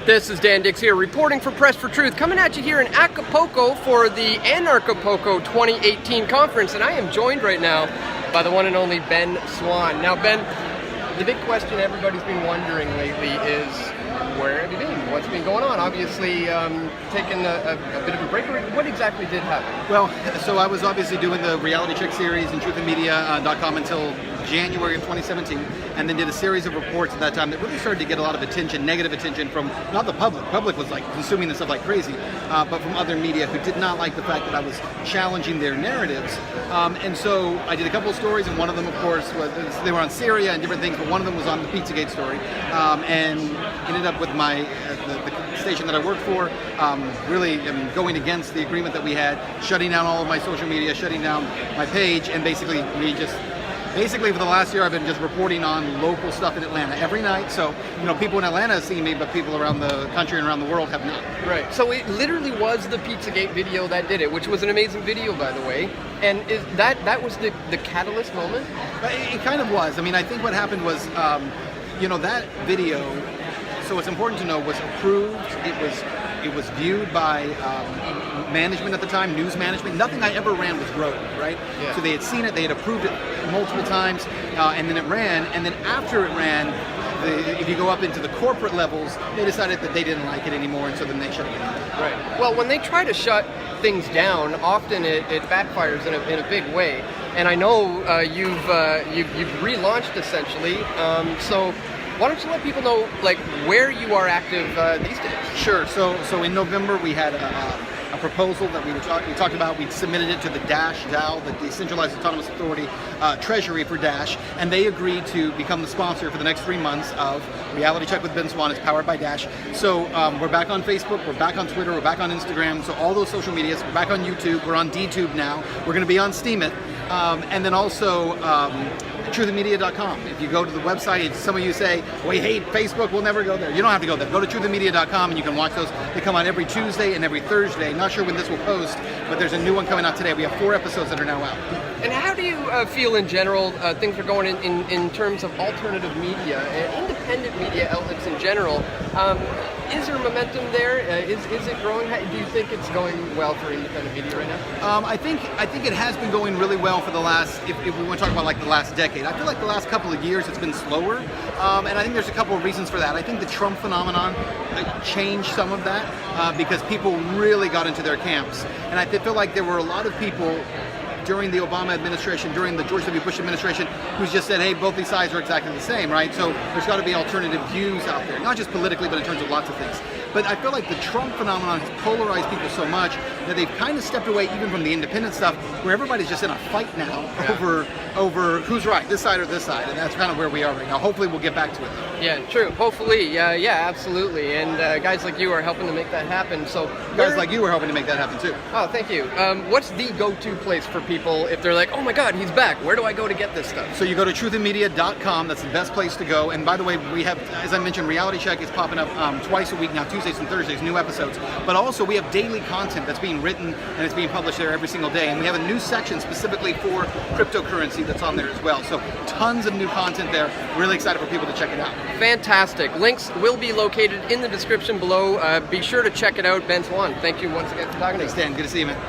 This is Dan Dix here, reporting for Press for Truth, coming at you here in Acapulco for the Anarchapulco 2018 conference, and I am joined right now by the one and only Ben SWANN. Now, Ben, the big question everybody's been wondering lately is, where have you been? What's been going on? Obviously, taking a bit of a break. What exactly did happen? Well, so I was obviously doing the reality check series in truthandmedia.com until January of 2017, and then did a series of reports at that time that really started to get a lot of attention, negative attention from not the public. Public was like consuming this stuff like crazy, but from other media who did not like the fact that I was challenging their narratives. And so I did a couple of stories, and one of them, of course, was they were on Syria and different things, but one of them was on the Pizzagate story, and ended up with my the station that I work for, really going against the agreement that we had, shutting down all of my social media, shutting down my page, and basically for the last year I've been just reporting on local stuff in Atlanta every night. So, people in Atlanta have seen me, but people around the country and around the world have not. Right. So it literally was the Pizzagate video that did it, which was an amazing video, by the way. And is that was the catalyst moment? It kind of was. I mean, I think what happened was, that video, so what's important to know, was approved. It was viewed by management at the time, news management. Nothing I ever ran was rogue, right? Yeah. So they had seen it, they had approved it multiple times, and then it ran. And then after it ran, if you go up into the corporate levels, they decided that they didn't like it anymore, and so then they shut it down. Right. Well, when they try to shut things down, often it backfires in a big way. And I know you've relaunched essentially. So why don't you let people know where you are active these days? Sure. So in November we had a proposal that we talked about. We submitted it to the DAO, the Decentralized Autonomous Authority Treasury for Dash, and they agreed to become the sponsor for the next 3 months of Reality Check with Ben SWANN. It's powered by Dash. So we're back on Facebook, we're back on Twitter, we're back on Instagram. So all those social medias. We're back on YouTube. We're on DTube now. We're going to be on Steemit, and then also truthandmedia.com. If you go to the website, some of you say, we hate Facebook, we'll never go there. You don't have to go there. Go to truthandmedia.com and you can watch those. They come out every Tuesday and every Thursday. Not sure when this will post, but there's a new one coming out today. We have 4 episodes that are now out. And how do you feel in general things are going in terms of alternative media and independent media outlets in general? Is there momentum there? Is it growing? Do you think it's going well for independent media right now? I think it has been going really well for the last, if we want to talk about the last decade. I feel like the last couple of years it's been slower, and I think there's a couple of reasons for that. I think the Trump phenomenon changed some of that because people really got into their camps, and I feel like there were a lot of people during the Obama administration, during the George W. Bush administration, who's just said, hey, both these sides are exactly the same, right? So there's got to be alternative views out there, not just politically, but in terms of lots of things. But I feel like the Trump phenomenon has polarized people so much that they've kind of stepped away even from the independent stuff, where everybody's just in a fight now over who's right, this side or this side, and that's kind of where we are right now. Hopefully we'll get back to it. Yeah, true. Hopefully, yeah, absolutely. And guys like you are helping to make that happen. So guys like you are helping to make that happen too. Oh, thank you. What's the go-to place for people if they're like, oh my God, he's back? Where do I go to get this stuff? So you go to truthandmedia.com. That's the best place to go. And by the way, we have, as I mentioned, Reality Check is popping up twice a week now, Tuesdays and Thursdays, new episodes. But also we have daily content that's being written and it's being published there every single day. And we have a new section specifically for cryptocurrency that's on there as well. So tons of new content there. Really excited for people to check it out. Fantastic. Links will be located in the description below. Be sure to check it out. Ben SWANN, thank you once again for talking to us. Thanks, Dan. Good to see you, man.